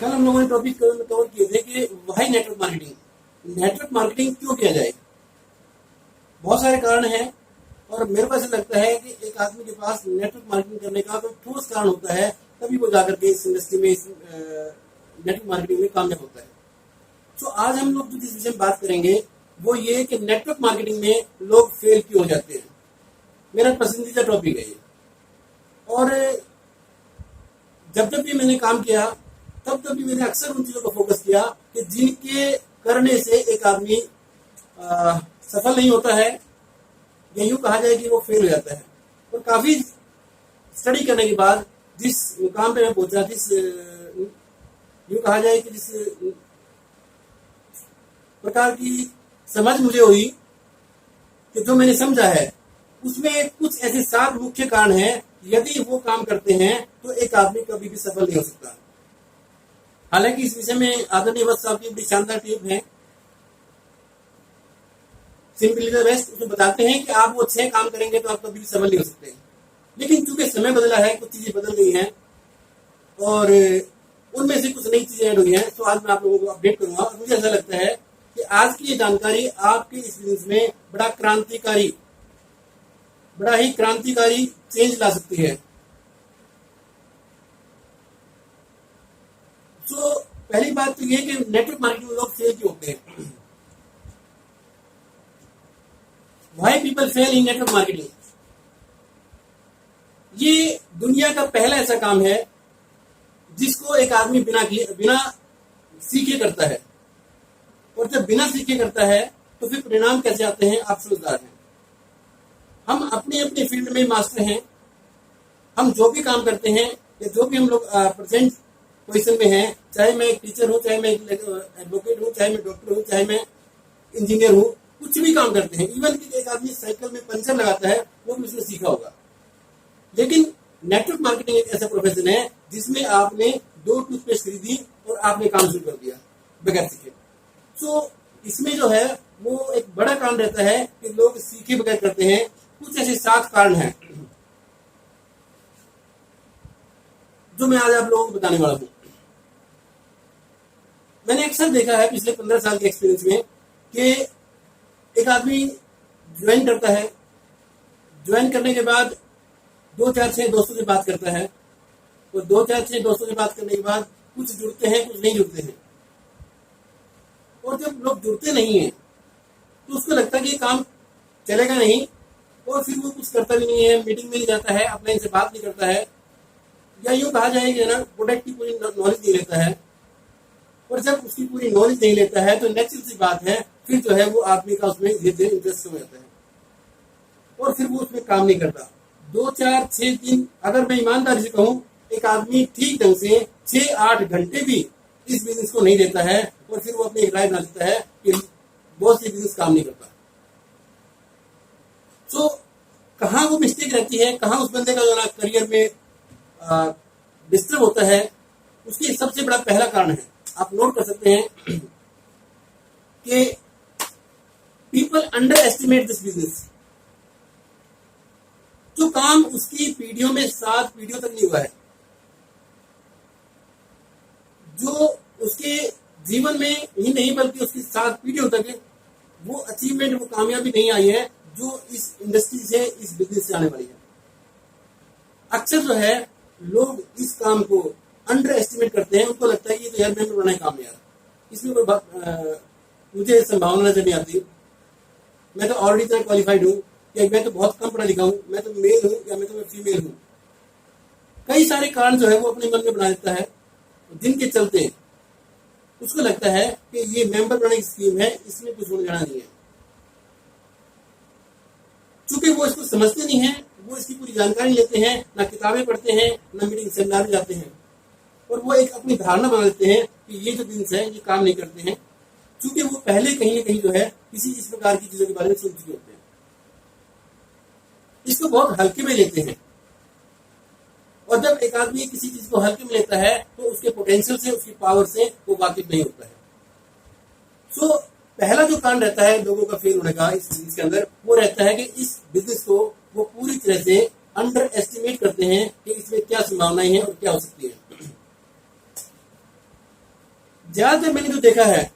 कल हम लोगों ने टॉपिक कवर किए थे कि वाई नेटवर्क मार्केटिंग क्यों किया जाए। बहुत सारे कारण हैं और मेरे को ऐसा लगता है कि एक आदमी के पास नेटवर्क मार्केटिंग करने का कोई ठोस कारण होता है, तभी वो जाकर के इस इंडस्ट्री में, इस नेटवर्क मार्केटिंग में कामयाब होता है। तो आज हम लोग जो जिस विषय में बात करेंगे वो ये कि नेटवर्क मार्केटिंग में लोग फेल क्यों हो जाते हैं। मेरा पसंदीदा टॉपिक है ये। और जब जब भी मैंने काम किया तब भी मैंने अक्सर उन चीज़ों को फोकस किया कि जिनके करने से एक आदमी सफल नहीं होता है, या यूँ कहा जाए कि वो फेल हो जाता है। और काफ़ी स्टडी करने के बाद जिस मुकाम पे मैं पहुंचा, जिस यूँ कहा जाए कि जिस प्रकार की समझ मुझे हुई कि जो मैंने समझा है उसमें कुछ ऐसे 7 मुख्य कारण हैं, यदि वो काम करते हैं तो एक आदमी कभी भी सफल नहीं हो सकता। हालांकि इस विषय में आदरणीय वत्स साहब की बड़ी शानदार टिप है, सिंपली द बेस्ट। उसमें बताते हैं कि आप वो 6 काम करेंगे तो आप कभी भी सफल नहीं हो सकते। लेकिन चूंकि समय बदला है, कुछ चीजें बदल गई हैं और उनमें से कुछ नई चीजें ऐड हुई हैं, तो आज मैं आप लोगों को अपडेट करूंगा। और मुझे ऐसा लगता है कि आज की ये जानकारी आपके इस बिजनेस में बड़ा ही क्रांतिकारी चेंज ला सकती है। तो पहली बात तो ये कि नेटवर्क मार्केटिंग में लोग फेल क्यों होते हैं। Why people fail in network marketing. ये दुनिया का पहला ऐसा काम है जिसको एक आदमी बिना सीखे करता है। और जब बिना सीखे करता है तो फिर परिणाम कैसे आते हैं, आप समझदार हैं। हम अपने अपने फील्ड में मास्टर हैं। हम जो भी काम करते हैं या जो भी हम लोग प्रेजेंट पोजीशन में हैं, चाहे मैं एक टीचर हूँ, चाहे मैं एक एडवोकेट हूँ, चाहे मैं डॉक्टर हूँ, चाहे मैं इंजीनियर हूँ, कुछ भी काम करते हैं। इवन कि एक आदमी साइकिल में पंचर लगाता है, वो भी उसने सीखा होगा। लेकिन नेटवर्क मार्केटिंग एक ऐसा प्रोफेशन है जिसमें आपने 2 टूथपेस्ट खरीदी और आपने काम शुरू कर दिया बगैर सीखे। तो इसमें जो है वो एक बड़ा कारण रहता है कि लोग सीखे बगैर करते हैं। कुछ ऐसे 7 कारण हैं जो मैं आज आप लोगों को बताने वाला हूं। मैंने अक्सर देखा है पिछले 15 साल के एक्सपीरियंस में कि एक आदमी ज्वाइन करता है, ज्वाइन करने के बाद 2-4-6 दोस्तों से बात करता है, और 2-4-6 दोस्तों से बात करने के बाद कुछ जुड़ते हैं, कुछ नहीं जुड़ते हैं। और जब लोग जुड़ते नहीं हैं तो उसको लगता है कि ये काम चलेगा नहीं, और फिर वो कुछ करता भी नहीं है, मीटिंग में नहीं जाता है, अपने इनसे बात नहीं करता है, या यूँ कहा जाएगा ना, प्रोडक्ट की पूरी नॉलेज नहीं लेता है। और जब उसकी पूरी नॉलेज नहीं लेता है तो नेचुरल सी बात है, फिर जो है वो आदमी का उसमें धीरे धीरे इंटरेस्ट हो जाता है और फिर वो उसमें काम नहीं करता। 2-4-6 दिन, अगर मैं ईमानदारी से कहूँ, एक आदमी ठीक ढंग से 6-8 घंटे भी इस बिजनेस को नहीं देता है और फिर वो अपनी एक राय बना देता है कि बहुत सी बिजनेस काम नहीं करता। तो कहाँ वो मिस्टेक रहती है, कहाँ उस बंदे का जो ना करियर में डिस्टर्ब होता है, उसकी सबसे बड़ा पहला कारण है, आप नोट कर सकते हैं कि people under estimate this business. जो काम उसकी पीढ़ियों में 7 पीढ़ियों तक नहीं हुआ है, जो उसके जीवन में ही नहीं बल्कि उसकी 7 पीढ़ियों तक वो अचीवमेंट, वो कामयाबी नहीं आई है जो इस इंडस्ट्री से, इस बिजनेस से आने वाली है। अक्सर जो है लोग इस काम को अंडर एस्टिमेट करते हैं। उनको लगता है कि ये तो यार मेंबर बनाना ही काम है, यार इसमें कोई मुझे संभावना नजर नहीं आती, मैं तो ऑलरेडी इतना क्वालिफाइड हूँ, या मैं तो बहुत कम पढ़ा लिखा हूँ, मैं तो मेल हूँ या मैं तो फीमेल हूँ। कई सारे कारण जो है वो अपने मन में बना देता है, जिनके चलते उसको लगता है कि ये मेंबर बनाने की स्कीम है, इसमें कुछ होने जाना नहीं है। चूंकि वो इसको समझते नहीं है, वो इसकी पूरी जानकारी लेते हैं, ना किताबें पढ़ते हैं, ना मीटिंग सेमिनार जाते हैं, और वो एक अपनी धारणा बना लेते हैं कि ये जो बिजनेस है ये काम नहीं करते हैं, क्योंकि वो पहले कहीं न कहीं जो है किसी इस प्रकार की चीजों के बारे में सुन चुके होते हैं। इसको बहुत हल्के में लेते हैं, और जब एक आदमी किसी चीज को हल्के में लेता है तो उसके पोटेंशियल से, उसकी पावर से वो वाकिफ नहीं होता है। सो पहला जो कारण रहता है लोगों का फेल होने का इस बिजनेस के अंदर, वो रहता है कि इस बिजनेस को वो पूरी तरह से अंडर एस्टिमेट करते हैं कि इसमें क्या संभावनाएं हैं और क्या हो सकती है। ज्यादातर मैंने जो देखा है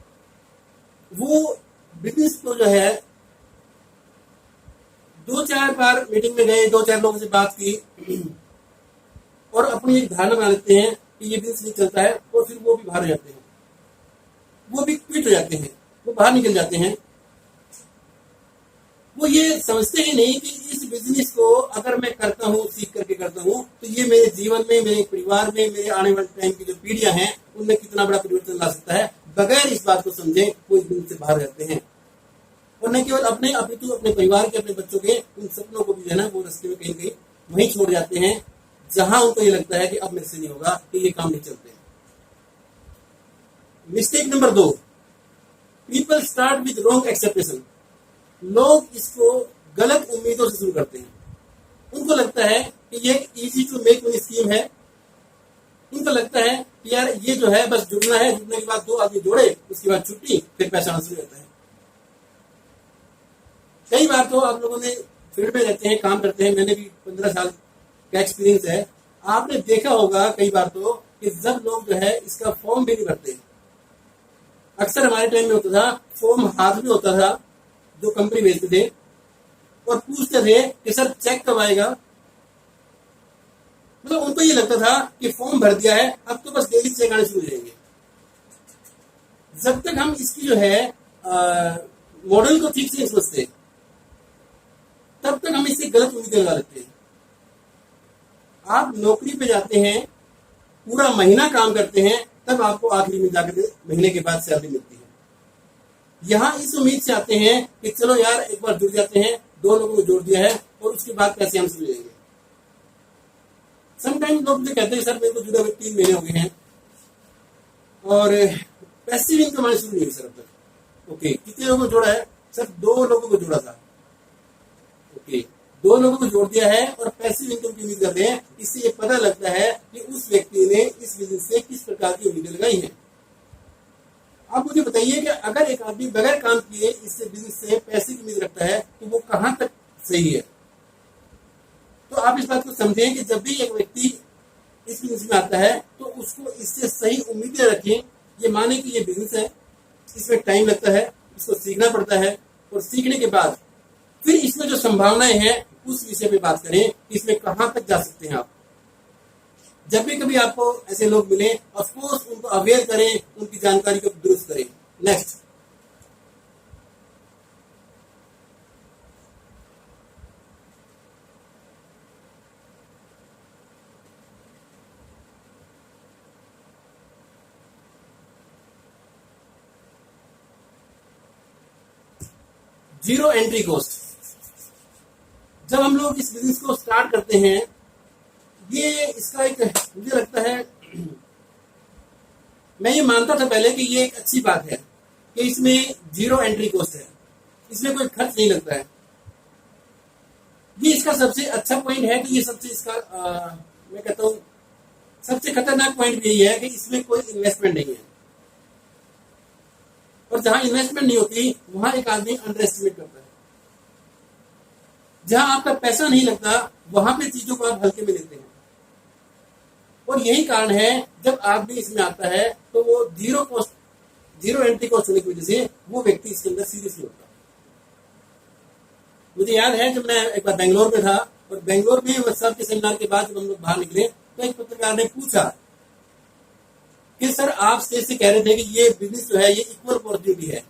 वो बिजनेस को जो है 2-4 बार मीटिंग में गए, 2-4 लोगों से बात की और अपनी एक धारणा बना लेते हैं कि ये बिजनेस नहीं चलता है, और फिर वो भी बाहर हो जाते हैं, वो भी क्विट हो जाते हैं, वो बाहर निकल जाते हैं। वो ये समझते ही नहीं कि इस बिजनेस को अगर मैं करता हूँ, सीख करके करता हूँ, तो ये मेरे जीवन में, मेरे परिवार में, मेरे आने वाले टाइम की जो पीढ़ियां हैं उनमें कितना बड़ा परिवर्तन ला सकता है। बगैर इस बात को समझे वो इस बिजनेस से बाहर रहते हैं, और न केवल अपने अपितु अपने परिवार के, अपने बच्चों के उन सपनों को भी जो है ना वो रास्ते में कहीं कहीं वहीं छोड़ जाते हैं, जहां उनको ये लगता है कि अब मेरे से नहीं होगा, कि ये काम नहीं चलते। Mistake number 2, people start with wrong expectation. लोग इसको गलत उम्मीदों से शुरू करते हैं। उनको लगता है कि ये easy to make money scheme है। उनको लगता है कि यार ये जो है बस जुड़ना है, जुड़ने के बाद 2 आदमी जोड़े, उसके बाद छुट्टी, फिर पैसा आना शुरू होता है। कई बार तो आप लोगों ने फील्ड में रहते हैं, काम करते हैं, मैंने भी 15 साल का एक्सपीरियंस है। आपने देखा होगा कई बार तो कि जब लोग जो है इसका फॉर्म भी नहीं भरते, अक्सर हमारे टाइम में होता था फॉर्म हाथ में होता था जो कंपनी भेजते थे, और पूछते थे कि सर चेक कब आएगा। मतलब उनको ये लगता था कि फॉर्म भर दिया है, अब तो बस डेली चेक आने शुरू हो जाएंगे। जब तक हम इसकी जो है मॉडल को ठीक से नहीं समझते, तब तक हम इससे गलत उम्मीदें लगा लेते हैं। आप नौकरी पे जाते हैं, पूरा महीना काम करते हैं, तब आपको आखिरी में जाकर महीने के बाद सैलरी मिलती है। यहाँ इस उम्मीद से आते हैं कि चलो यार एक बार जुड़ जाते हैं, 2 लोगों को जोड़ दिया है और उसके बाद पैसे हम शुरू जाएंगे। समटाइम लोग मुझे कहते हैं सर मेरे को जुड़े हुए 3 महीने हो गए हैं और पैसिव इनकम आने शुरू नहीं हुई सर अब तक। ओके, कितने लोगों को जोड़ा है? सर 2 लोगों को जोड़ा था। ओके, 2 लोगों को जोड़ दिया है और पैसिव इनकम की उम्मीद कर रहे हैं। इससे ये पता लगता है कि उस व्यक्ति ने इस बिजनेस से किस प्रकार की उम्मीदें लगाई हैं। आप मुझे बताइए कि अगर एक आदमी बगैर काम किए इससे बिजनेस से पैसे की उम्मीद रखता है तो वो कहां तक सही है? तो आप इस बात को समझें कि जब भी एक व्यक्ति इस बिजनेस में आता है तो उसको इससे सही उम्मीदें रखें। ये माने कि ये बिजनेस है, इसमें टाइम लगता है, इसको सीखना पड़ता है, और सीखने के बाद फिर इसमें जो संभावनाएं हैं उस विषय पे बात करें कि इसमें कहां तक जा सकते हैं आप। जब भी कभी आपको ऐसे लोग मिले, ऑफकोर्स उनको अवेयर करें, उनकी जानकारी को दुरुस्त करें। Next, zero entry cost. जब हम लोग इस बिजनेस को स्टार्ट करते हैं, ये इसका एक मुझे लगता है, मैं ये मानता था पहले कि ये एक अच्छी बात है कि इसमें जीरो एंट्री कॉस्ट है, इसमें कोई खर्च नहीं लगता है। ये इसका सबसे अच्छा पॉइंट है कि ये सबसे इसका मैं कहता हूँ सबसे खतरनाक पॉइंट यही है कि इसमें कोई इन्वेस्टमेंट नहीं है, और जहां इन्वेस्टमेंट नहीं होती वहां एक आदमी अंडर एस्टिमेट करता है। जहां आपका पैसा नहीं लगता वहां पे चीजों को आप हल्के में लेते हैं, और यही कारण है जब आदमी इसमें आता है तो वो जीरो एंट्री कॉस्ट होने की वजह से वो व्यक्ति इसके अंदर सीरियस नहीं होता। मुझे याद है जब मैं एक बार बेंगलोर में था, और बेंगलोर में वर्कशॉप के सेमिनार के बाद जब हम लोग बाहर निकले तो एक पत्रकार ने पूछा कि सर आप स्टेज से कह रहे थे कि ये बिजनेस जो है ये इक्वल अपॉर्चुनिटी है,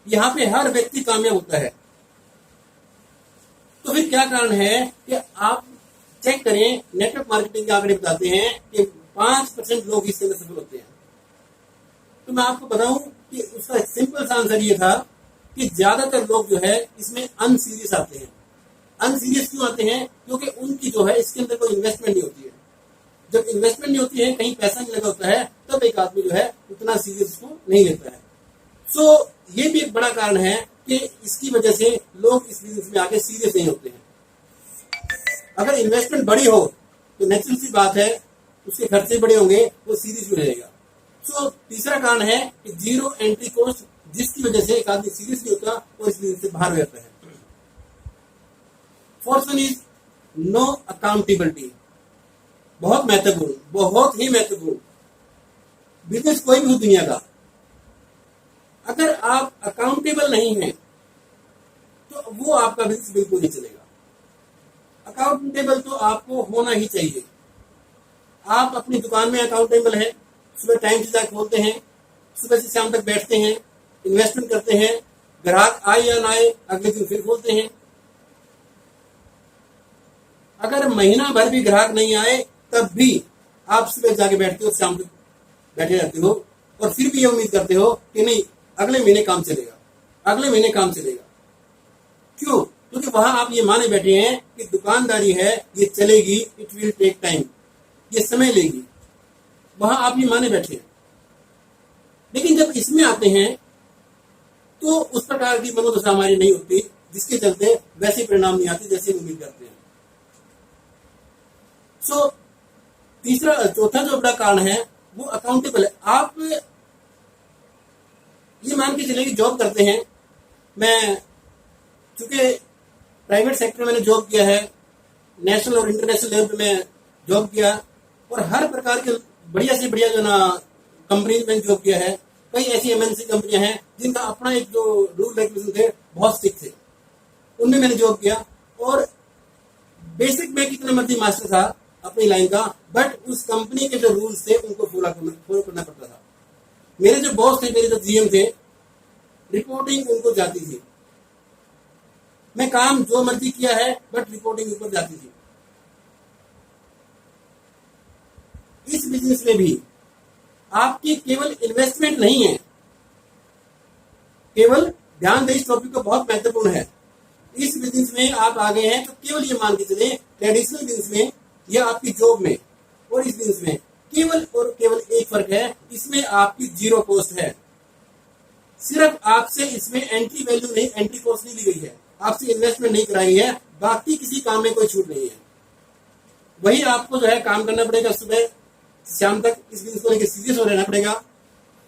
यहाँ पे हर व्यक्ति कामयाब होता है, तो फिर क्या कारण है कि आप चेक करें, नेटवर्क मार्केटिंग के आंकड़े बताते हैं कि 5% लोग इसके अंदर सफल होते हैं। तो मैं आपको बताऊं कि उसका सिंपल सा आंसर ये था कि ज्यादातर लोग जो है इसमें अनसीरियस आते हैं। अनसीरियस क्यों आते हैं? क्योंकि उनकी जो है इसके अंदर कोई इन्वेस्टमेंट नहीं होती है। जब इन्वेस्टमेंट नहीं होती है, कहीं पैसा नहीं लगा होता है, तब एक आदमी जो है उतना सीरियस को नहीं लेता है। सो ये भी एक बड़ा कारण है कि इसकी वजह से लोग इस बिजनेस में आके सीरियस नहीं होते हैं। अगर इन्वेस्टमेंट बड़ी हो तो नेचुरल सी बात है उसके खर्चे बड़े होंगे, वो सीरियस हो जाएगा। सो तीसरा कारण है कि जीरो एंट्री कॉस्ट, जिसकी वजह से एक आदमी सीरियस नहीं होता और इस बिजनेस से बाहर हो जाता है। Fourth one is no accountability. बहुत महत्वपूर्ण, बहुत ही महत्वपूर्ण। बिजनेस कोई भी हो दुनिया का, अगर आप अकाउंटेबल नहीं हैं तो वो आपका बिजनेस बिल्कुल नहीं चलेगा। अकाउंटेबल तो आपको होना ही चाहिए। आप अपनी दुकान में अकाउंटेबल हैं, सुबह टाइम से जाकर खोलते हैं, सुबह से शाम तक बैठते हैं, इन्वेस्टमेंट करते हैं, ग्राहक आए या ना आए अगले दिन फिर खोलते हैं। अगर महीना भर भी ग्राहक नहीं आए तब भी आप सुबह जाके बैठते हो, शाम तक बैठे रहते हो और फिर भी ये उम्मीद करते हो कि नहीं अगले महीने काम चलेगा, अगले महीने काम चलेगा। क्यों? क्योंकि वहां आप ये माने बैठे हैं कि दुकानदारी है, ये चलेगी, इट विल टेक टाइम, ये समय लेगी। वहां आप ये माने बैठे हैं। लेकिन जब इसमें आते हैं तो उस प्रकार की मनोदशा हमारी नहीं होती, जिसके चलते वैसे परिणाम नहीं आते जैसे उम्मीद करते हैं। सो चौथा जो बड़ा कारण है वो अकाउंटेबल है। आप ये मान के चले कि जॉब करते हैं, मैं चूंकि प्राइवेट सेक्टर में मैंने जॉब किया है, नेशनल और इंटरनेशनल लेवल पे मैं जॉब किया और हर प्रकार के बढ़िया से बढ़िया जो ना कंपनी में जॉब किया है। कई ऐसी एमएनसी कंपनियां हैं जिनका अपना एक जो रूल रेगुलेशन थे बहुत स्ट्रिक्ट थे, उनमें मैंने जॉब किया और बेसिक में कितना मर्जी मास्टर था अपनी लाइन का, बट उस कंपनी के जो रूल्स थे उनको फॉलो करना पड़ता था। मेरे जो बॉस थे, मेरे जो जीएम थे, रिपोर्टिंग उनको जाती थी। मैं काम जो मर्जी किया है बट रिपोर्टिंग ऊपर जाती थी। इस बिजनेस में भी आपकी केवल इन्वेस्टमेंट नहीं है, केवल ध्यान दें, इस टॉपिक को बहुत महत्वपूर्ण है। इस बिजनेस में आप आ गए हैं तो केवल ये मान के चले ट्रेडिशनल बिजनेस में या आपकी जॉब में और इस बिजनेस में केवल और केवल एक फर्क है, इसमें आपकी जीरो कॉस्ट है। सिर्फ आपसे इसमें एंट्री वैल्यू नहीं, एंट्री कॉस्ट नहीं ली गई है, आपसे इन्वेस्टमेंट नहीं कराई है, बाकी किसी काम में कोई छूट नहीं है। वही आपको जो है काम करना पड़ेगा, सुबह शाम तक इस बिजनेस को लेकर सीरियस हो रहना पड़ेगा।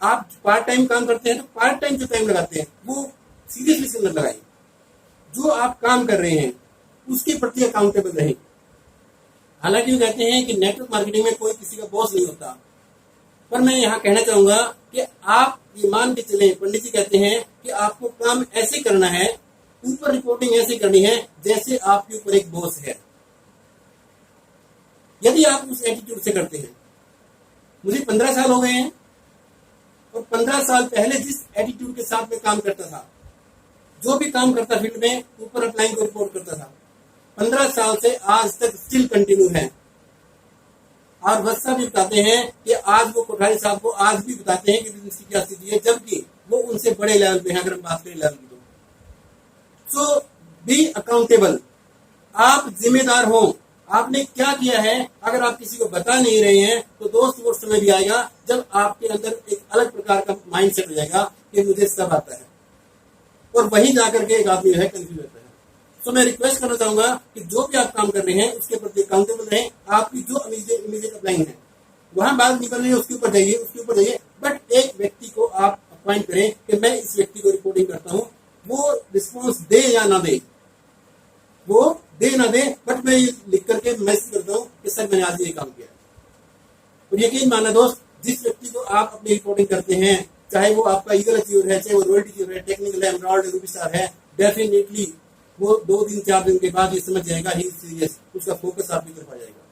आप पार्ट टाइम काम करते हैं तो पार्ट टाइम जो टाइम लगाते हैं वो सीरियसली इसके अंदर लगाइए। जो आप काम कर रहे हैं उसके प्रति अकाउंटेबल रहें। हालांकि वो कहते हैं कि नेटवर्क मार्केटिंग में कोई किसी का बॉस नहीं होता, पर मैं यहाँ कहना चाहूंगा कि आप ये मान के चले, पंडित जी कहते हैं कि आपको काम ऐसे करना है, ऊपर रिपोर्टिंग ऐसे करनी है जैसे आपके ऊपर एक बॉस है। यदि आप उस एटीट्यूड से करते हैं, मुझे 15 साल हो गए हैं और 15 साल पहले जिस एटीट्यूड के साथ मैं काम करता था, जो भी काम करता फील्ड में, ऊपर अपलाइन को रिपोर्ट करता था, 15 साल से आज तक स्टिल कंटिन्यू है। और वत्सा भी बताते हैं कि आज वो कोठारी साहब को आज भी बताते हैं कि बिजनेस की क्या स्थिति है, जबकि वो उनसे बड़े लेवल पे हैं अगर हम बात करें लेवल की। तो सो बी अकाउंटेबल, आप जिम्मेदार हो, आपने क्या किया है। अगर आप किसी को बता नहीं रहे हैं तो दोस्त वो समय भी आएगा जब आपके अंदर एक अलग प्रकार का माइंड सेट हो जाएगा कि मुझे सब आता है, और वहीं जाकर के एक आदमी है कंफ्यूज होता है। तो मैं रिक्वेस्ट करना चाहूंगा कि जो भी आप काम कर रहे हैं उसके प्रति अकाउंटेबल रहें। आपकी जो इमीडिएट अपलाइन है वहां बात निकल रही है उसके ऊपर जाइए, उसके ऊपर जाइए, बट एक व्यक्ति को आप अपॉइंट करें कि मैं इस व्यक्ति को रिपोर्टिंग करता हूं। वो रिस्पॉन्स दे या ना दे, वो दे ना दे, बट मैं लिख करके मैसेज करता हूं कि सर मैंने आज ये काम किया। और यकीन माना दोस्त, जिस व्यक्ति को आप अपनी रिपोर्टिंग करते हैं, चाहे वो आपका ईगल अचीवर है, चाहे वो रॉयल्टी अचीवर है, टेक्निकल है, एमराल्ड है, रूबी स्टार है, डेफिनेटली वो 2 दिन 4 दिन के बाद ये समझ जाएगा ही सीरियस, उसका फोकस आपकी तरफ आ जाएगा।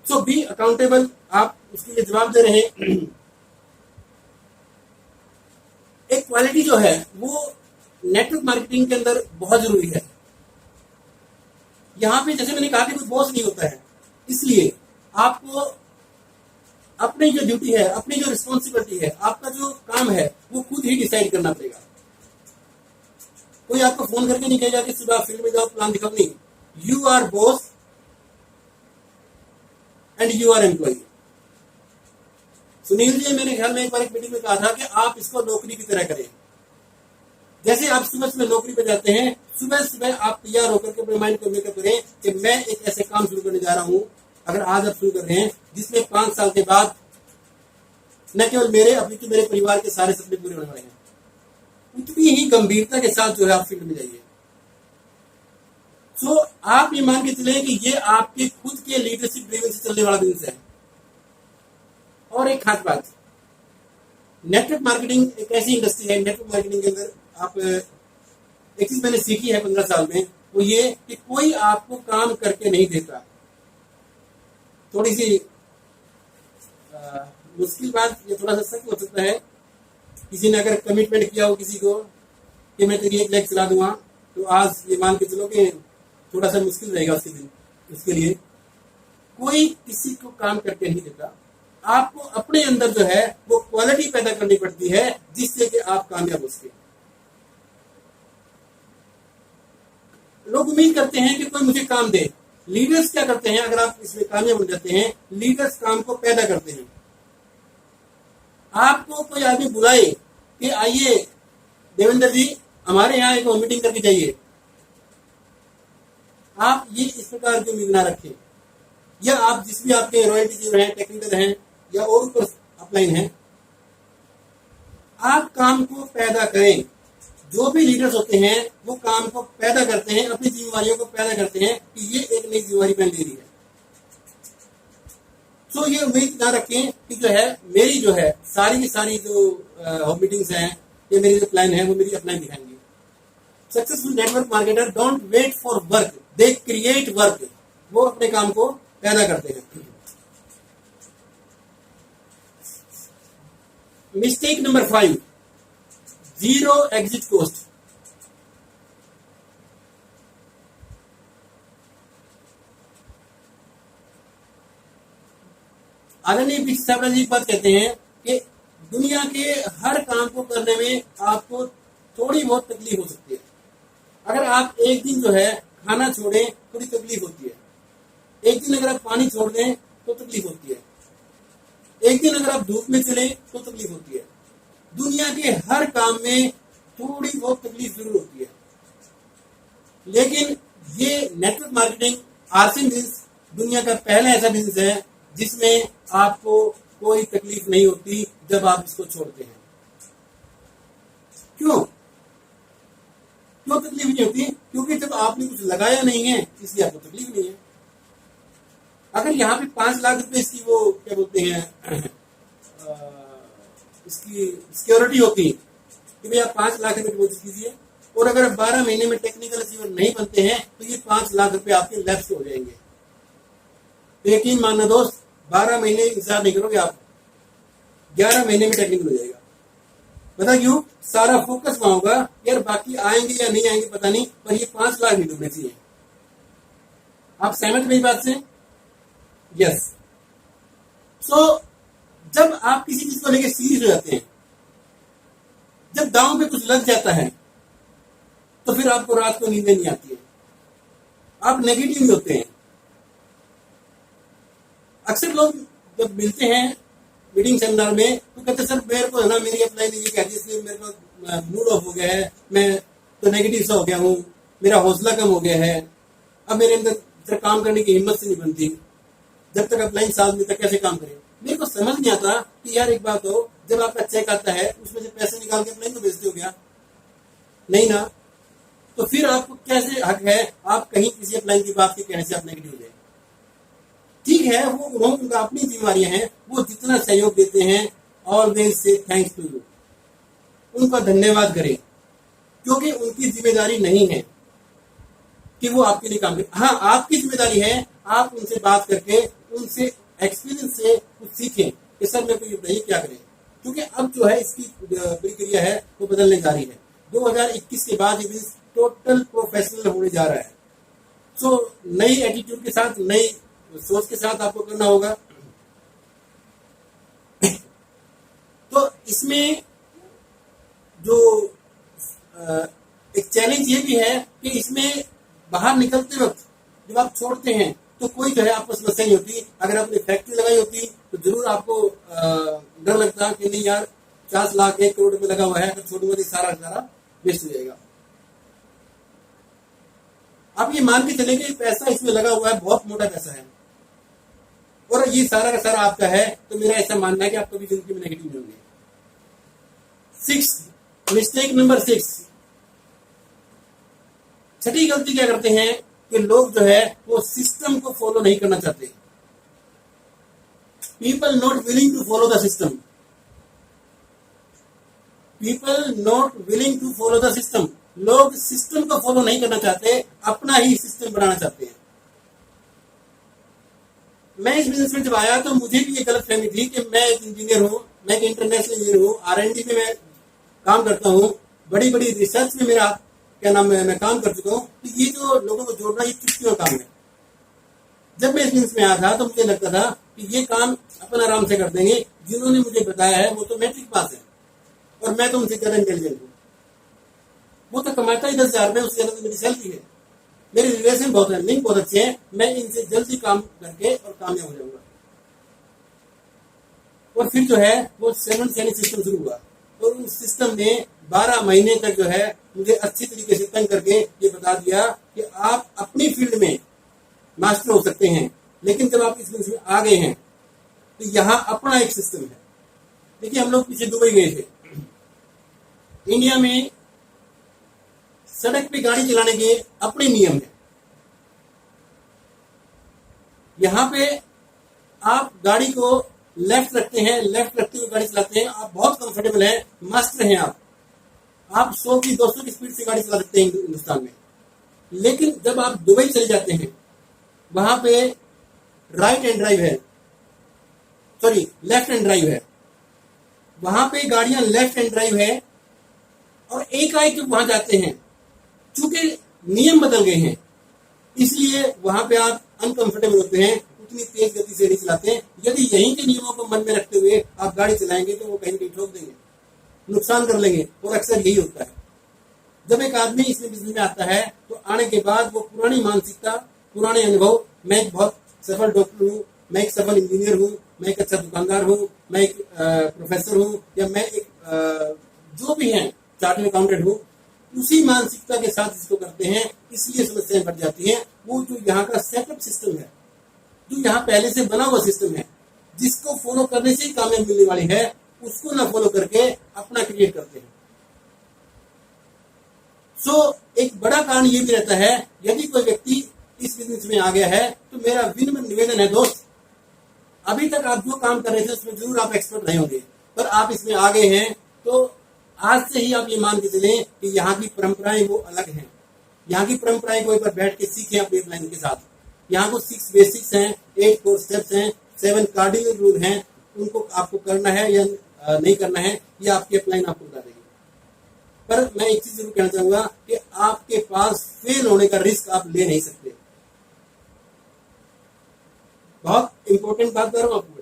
सो बी अकाउंटेबल, आप उसके लिए जवाब दे रहे हैं। एक क्वालिटी जो है वो नेटवर्क मार्केटिंग के अंदर बहुत जरूरी है। यहां पे जैसे मैंने कहा कि कोई बॉस नहीं होता है, इसलिए आपको अपनी जो ड्यूटी है, अपनी जो रिस्पॉन्सिबिलिटी है, आपका जो काम है वो खुद ही डिसाइड करना पड़ेगा। कोई आपको फोन करके नहीं कहेगा कि सुबह फील्ड में जाओ, प्लान दिखाओ, नहीं। You are boss and you are employ. Sunil ji, मैंने ख्याल में एक बार एक मीटिंग में कहा था कि आप इसको नौकरी की तरह करें। जैसे आप सुबह सुबह नौकरी पर जाते हैं, सुबह सुबह आप तैयार होकर के अपने माइंड को मेकअप करें कि मैं एक ऐसे काम शुरू करने जा रहा हूं, अगर आज आप शुरू कर रहे हैं, जिसमें 5 साल के बाद न केवल मेरे, अपितु मेरे परिवार के सारे सपने पूरे होने वाले हैं। उतनी ही गंभीरता के साथ जो है आप फील्ड में जाइए। सो आप ये मान के चले कि ये आपके खुद के लीडरशिप ड्रिवन से चलने वाला बिजनेस है, और एक खास बात, नेटवर्क मार्केटिंग एक ऐसी इंडस्ट्री है, नेटवर्क मार्केटिंग के अंदर आप एक चीज मैंने सीखी है 15 साल में, वो ये कि कोई आपको काम करके नहीं देता। थोड़ी सी मुश्किल बात, ये थोड़ा सा सच हो सकता है। किसी ने अगर कमिटमेंट किया हो किसी को कि मैं तेरी 1 लाख चला दूंगा, तो आज ये मान के चलो कि थोड़ा सा मुश्किल रहेगा उसके दिन। उसके लिए कोई किसी को काम करके नहीं देता। आपको अपने अंदर जो है वो क्वालिटी पैदा करनी पड़ती है जिससे कि आप कामयाब हो सके। लोग उम्मीद करते हैं कि कोई मुझे काम दे। लीडर्स क्या करते हैं, अगर आप इसमें कामयाब हो जाते हैं, लीडर्स काम को पैदा करते हैं। आपको कोई आदमी बुलाए कि आइए देवेंद्र जी हमारे यहाँ एक मीटिंग करके जाइए, आप ये इस प्रकार की उम्मीद ना रखें। या आप जिस भी आपके रॉयल्टी हैं, टेक्निकल हैं या और ऊपर अपलाइन है, आप काम को पैदा करें। जो भी लीडर्स होते हैं वो काम को पैदा करते हैं, अपनी जिम्मेवारियों को पैदा करते हैं कि ये एक नई जिम्मेवारी मैंने ले ली है। तो ये उम्मीद ना रखें कि जो है मेरी जो है सारी की सारी जो मीटिंग्स हैं, ये मेरी जो प्लान है वो मेरी अपलाइन दिखाएंगे। Successful network marketer don't wait for work, they create work. वो अपने काम को पैदा करते हैं। Mistake number 5, zero exit cost. आदरणीय पीछे साहब जी बात कहते हैं कि दुनिया के हर काम को करने में आपको थोड़ी बहुत तकलीफ हो सकती है। अगर आप एक दिन जो है खाना छोड़ें, थोड़ी तकलीफ होती है। एक दिन अगर आप पानी छोड़ दें तो तकलीफ होती है। एक दिन अगर आप धूप में चले तो तकलीफ होती है। दुनिया के हर काम में थोड़ी बहुत तकलीफ जरूर होती है। लेकिन ये नेटवर्क मार्केटिंग आरसीएम बिजनेस दुनिया का पहला ऐसा बिजनेस है जिसमें आपको कोई तकलीफ नहीं होती जब आप इसको छोड़ते हैं। क्यों तकलीफ नहीं होती? क्योंकि जब आपने कुछ लगाया नहीं है इसलिए आपको तकलीफ नहीं है। अगर यहाँ पे 5 लाख रुपए इसकी वो क्या बोलते हैं इसकी सिक्योरिटी होती कि भैया 5 लाख रुपए डिपॉजिट कीजिए, और अगर 12 महीने में टेक्निकल अचीवर नहीं बनते हैं तो ये 5 लाख रुपए आपके लैप्स हो जाएंगे। तो यकीन मानना दोस्त, 12 महीने इंतजार नहीं करोगे आप, 11 महीने में टेक्निकल हो जाएगा। पता क्यों? सारा फोकस वहां होगा, यार बाकी आएंगे या नहीं आएंगे पता नहीं, पर ये 5 लाख नहीं डूबने चाहिए। आप सहमत मेरी बात से? यस। सो जब आप किसी चीज को लेकर सीरियस हो जाते हैं, जब दांव पे कुछ लग जाता है, तो फिर आपको रात को नींद नहीं आती है, आप नेगेटिव में होते हैं। अक्सर लोग जब मिलते हैं मीटिंग सेमिनार में तो कहते सर मेरे को है ना, मेरी अपलाइन ये कहती है इसलिए मेरे को मूड ऑफ हो गया है, मैं तो नेगेटिव सा हो गया हूँ, मेरा हौसला कम हो गया है, अब मेरे अंदर काम करने की हिम्मत से नहीं बनती। जब तक अपलाइन साल में तक कैसे काम करें? मेरे को समझ नहीं आता कि यार एक बात हो, जब आपका चेक आता है उसमें से पैसे निकाल के अपलाइन तो बेचते हो क्या? नहीं ना। तो फिर आपको कैसे हक है आप कहीं किसी अपलाइन की बात के कहने से आप नेगेटिव हो जाए? ठीक है, वो उनका अपनी जिम्मेवारियां हैं, वो जितना सहयोग देते हैं always say thanks to you, उनका धन्यवाद करें, क्योंकि उनकी जिम्मेदारी नहीं है कि वो आपके लिए काम करें। हाँ, आपकी जिम्मेदारी है आप उनसे बात करके उनसे एक्सपीरियंस से कुछ सीखें कि सर मेरे को ये बताइए क्या करें, क्योंकि अब जो है इसकी प्रक्रिया है वो बदलने जा रही है। 2021 के बाद ये टोटल प्रोफेशनल होने जा रहा है। सो नई एटीट्यूड के साथ, नई सोच के साथ आपको करना होगा। तो इसमें जो एक चैलेंज ये भी है कि इसमें बाहर निकलते वक्त जब आप छोड़ते हैं तो कोई जो है आपको समस्या नहीं होती। अगर आपने फैक्ट्री लगाई होती तो जरूर आपको डर लगता कि नहीं यार 50 लाख 1 करोड़ रुपए लगा हुआ है, अगर छोड़ूंगा तो सारा वेस्ट हो जाएगा। आप ये मान के चले कि पैसा इसमें लगा हुआ है, बहुत मोटा पैसा है, और ये सारा का सारा आपका है, तो मेरा ऐसा मानना है कि आप कभी जिंदगी में नेगेटिव नहीं होंगे। 6 मिस्टेक नंबर 6, छठी गलती क्या करते हैं कि लोग जो है वो सिस्टम को फॉलो नहीं करना चाहते। People not willing to follow the system, people not willing to follow the system. लोग सिस्टम को फॉलो नहीं करना चाहते, अपना ही सिस्टम बनाना चाहते हैं। मैं इस बिजनेस में जब आया तो मुझे भी ये गलत फहमी थी कि मैं एक इंजीनियर हूँ, मैं एक इंटरनेशनल इंजीनियर हूँ, R&D में मैं काम करता हूँ, बड़ी बड़ी रिसर्च में मेरा क्या नाम है, मैं काम कर चुका हूँ। तो ये जो लोगों को जोड़ना, ये चुटकियों का काम है। जब मैं इस बिजनेस में आया था तो मुझे लगता था कि ये काम अपन आराम से कर देंगे, जिन्होंने मुझे बताया है वो तो मैट्रिक पास है और मैं तो उनसे ज्यादा इंटेलिजेंट हूँ। वो तो कमाता ही 10,000 रुपये, उससे ज्यादा तो मेरी सैलरी है, मेरे रिलेशन बहुत है, लिंक बहुत अच्छे हैं, मैं इनसे जल्दी काम करके और कामयाब हो जाऊंगा। और फिर जो है वो 7 सैनिक सिस्टम शुरू हुआ और उस सिस्टम ने 12 महीने तक जो है मुझे अच्छी तरीके से तंग करके ये बता दिया कि आप अपनी फील्ड में मास्टर हो सकते हैं, लेकिन जब आप इस बिजनेस में आ गए हैं तो यहाँ अपना एक सिस्टम है। देखिए, हम लोग पीछे दुबई गए थे। इंडिया में सड़क पे गाड़ी चलाने के अपने नियम है। यहाँ पे आप गाड़ी को लेफ्ट रखते हैं, लेफ्ट रखते हुए गाड़ी चलाते हैं, आप बहुत कंफर्टेबल हैं, मास्टर हैं आप 100 की 200 की स्पीड से गाड़ी चला सकते हैं हिंदुस्तान में। लेकिन जब आप दुबई चले जाते हैं, वहां पे राइट हैंड ड्राइव है, सॉरी लेफ्ट हैंड ड्राइव है, वहां पे गाड़ियां लेफ्ट हैंड ड्राइव है और एकाएक जब वहां जाते हैं, चूंकि नियम बदल गए हैं, इसलिए वहां पे आप अनकंफर्टेबल होते हैं, उतनी तेज गति से नहीं चलाते हैं। यदि यहीं के नियमों को मन में रखते हुए आप गाड़ी चलाएंगे तो वो कहीं कहीं ठोक देंगे, नुकसान कर लेंगे, और अक्सर यही होता है। जब एक आदमी इसमें बिजनेस में आता है तो आने के बाद वो पुरानी मानसिकता, पुराने अनुभव, मैं एक बहुत सफल डॉक्टर हूँ, मैं एक सफल इंजीनियर हूँ, मैं एक अच्छा दुकानदार हूँ, मैं एक प्रोफेसर हूँ, या मैं एक जो भी है चार्टर्ड अकाउंटेंट हूँ, उसी मानसिकता के साथ इसको करते हैं, इसलिए समस्याएं बढ़ जाती हैं। वो जो यहाँ का सेटअप सिस्टम है, जो यहाँ पहले से बना हुआ सिस्टम है, जिसको फॉलो करने से ही कामयाब मिलने वाली है, उसको ना फॉलो करके अपना क्रिएट करते हैं। एक बड़ा कारण ये भी रहता है, यदि कोई व्यक्ति इस बिजनेस में आ गया है तो मेरा विनम्र निवेदन है दोस्त, अभी तक आप जो काम कर रहे थे उसमें जरूर आप एक्सपर्ट नहीं होंगे, पर आप इसमें आ गए हैं तो आज से ही आप ये मान के चलें कि यहाँ की परंपराएं वो अलग हैं। यहाँ की परंपराएं को एक बार बैठ के सीखें अपने लाइन के साथ। यहाँ को 6 बेसिक्स हैं, 8 कोर स्टेप्स हैं, 7 कार्डिनल रूल हैं, उनको आपको करना है या नहीं करना है, ये आपकी अपलाइन आपको बता देगी। पर मैं एक चीज जरूर कहना चाहूंगा कि आपके पास फेल होने का रिस्क आप ले नहीं सकते। बहुत इंपॉर्टेंट बात कर रहा हूं आपको,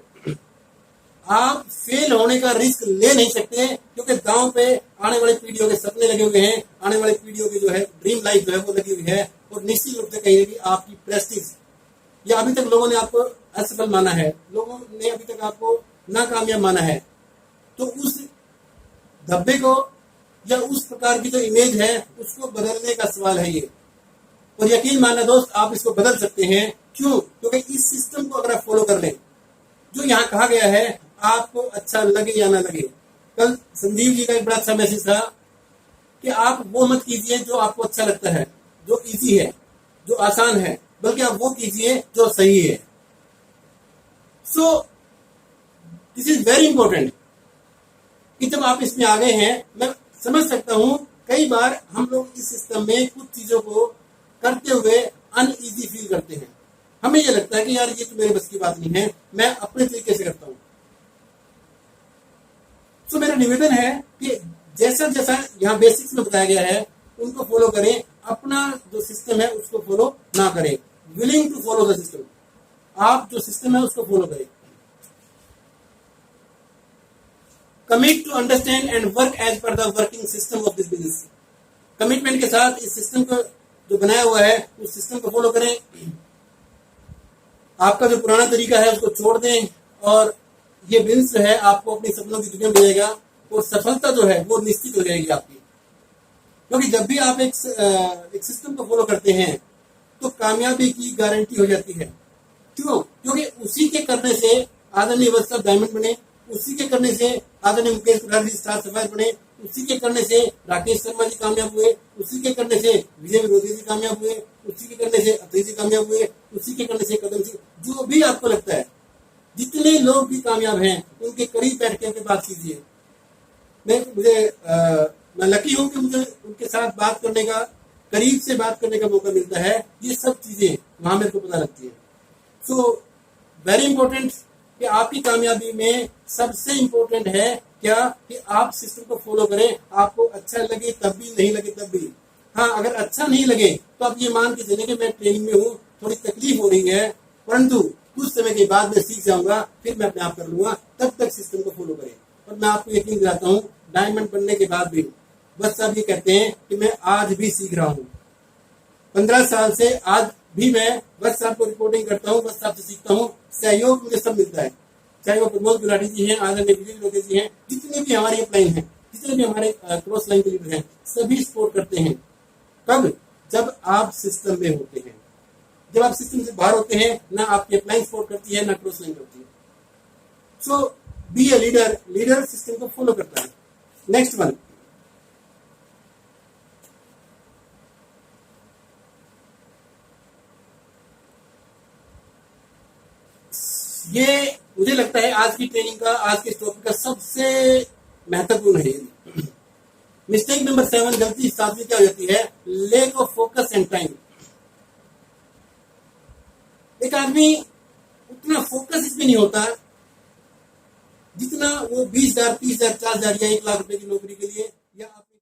आप फेल होने का रिस्क ले नहीं सकते, क्योंकि गांव पे आने वाली पीढ़ियों के सपने लगे हुए हैं, आने वाली पीढ़ियों की जो है ड्रीम लाइफ जो है वो लगी हुई है, और निश्चित रूप से कहीं आपकी प्रेस्टीज, या अभी तक लोगों ने आपको असफल माना है, लोगों ने अभी तक आपको नाकामयाब माना है, तो उस धब्बे को या उस प्रकार की जो इमेज है उसको बदलने का सवाल है ये। और यकीन मानना दोस्त, आप इसको बदल सकते हैं। क्यों? क्योंकि इस सिस्टम को अगर आप फॉलो कर लें, जो यहाँ कहा गया है, आपको अच्छा लगे या ना लगे। कल संदीप जी का एक बड़ा अच्छा मैसेज था कि आप वो मत कीजिए जो आपको अच्छा लगता है, जो इजी है, जो आसान है, बल्कि आप वो कीजिए जो सही है। दिस इज वेरी इंपॉर्टेंट कि जब आप इसमें आ गए हैं, मैं समझ सकता हूं कई बार हम लोग इस सिस्टम में कुछ चीजों को करते हुए अनईजी फील करते हैं। हमें यह लगता है कि यार ये तो मेरे बस की बात नहीं है, मैं अपने तरीके से करता हूं। मेरा निवेदन है कि जैसा जैसा यहाँ बेसिक्स में बताया गया है उनको फॉलो करें, अपना जो सिस्टम है उसको फॉलो ना करें। Willing to follow the system, आप जो सिस्टम है उसको फॉलो करें। Commit to understand and work as per the working system of this business. Commitment के साथ इस सिस्टम को जो बनाया हुआ है उस सिस्टम को फॉलो करें। आपका जो पुराना तरीका है उसको छोड़ दें, और ये बिजनेस जो है आपको अपनी सपनों की दुनिया में ले जाएगा, और सफलता जो है वो निश्चित हो जाएगी आपकी। क्योंकि जब भी आप एक सिस्टम को फॉलो करते हैं तो कामयाबी की गारंटी हो जाती है। क्यों? क्योंकि उसी के करने से आदरणीय वत्सल डायमंड बने, उसी के करने से आदरणीय मुकेश प्रसाद स्टार सफायर बने, उसी के करने से राकेश शर्मा जी कामयाब हुए, उसी के करने से विजय विरोधी जी कामयाब हुए, उसी के करने से अतई जी कामयाब हुए, उसी के करने से कदम सिंह, जो भी आपको लगता है, जितने लोग भी कामयाब हैं उनके करीब बैठ के उनके बात कीजिए। मैं लकी हूं कि मुझे उनके साथ बात करने का, करीब से बात करने का मौका मिलता है। ये सब चीजें वहां मेरे को पता लगती है। सो वेरी इंपॉर्टेंट कि आपकी कामयाबी में सबसे इंपॉर्टेंट है क्या कि आप सिस्टम को फॉलो करें। आपको अच्छा लगे तब भी, नहीं लगे तब भी। हाँ, अगर अच्छा नहीं लगे तो आप ये मान के चलें कि मैं ट्रेनिंग में हूँ, थोड़ी तकलीफ हो रही है, परंतु कुछ समय के बाद मैं सीख जाऊंगा, फिर मैं अपने आप कर लूंगा। तब तक सिस्टम को फॉलो करें। और मैं आपको यकीन दिलाता हूँ, डायमंड बनने के बाद भी बस साहब ये कहते हैं कि मैं आज भी सीख रहा हूँ। 15 साल से आज भी मैं बस साहब को रिपोर्टिंग करता हूँ, बस साहब से सीखता हूँ। सहयोग मुझे सब मिलता है, चाहे वो प्रमोद गुलाटी जी हैं, आदरणीय विजय लोगे जी हैं, जितने भी हमारी अपलाइन हैं, जितने भी हमारे क्रॉस लाइन के लीडर हैं, सभी सपोर्ट करते हैं। कब? जब आप सिस्टम में होते हैं। जब आप सिस्टम से बाहर होते हैं, ना आपकी अपलाइन सपोर्ट करती है, ना क्रॉस लाइन करती है। So be a leader. Leader system को फॉलो करता है। नेक्स्ट वन, ये मुझे लगता है आज की ट्रेनिंग का, आज के टॉपिक का सबसे महत्वपूर्ण है। मिस्टेक नंबर 7, गलती सातवीं क्या हो जाती है? Lack of focus and time. एक आदमी उतना फोकस इसमें नहीं होता जितना वो 20,000, 30,000, 40,000 या 1 लाख रुपए की नौकरी के लिए या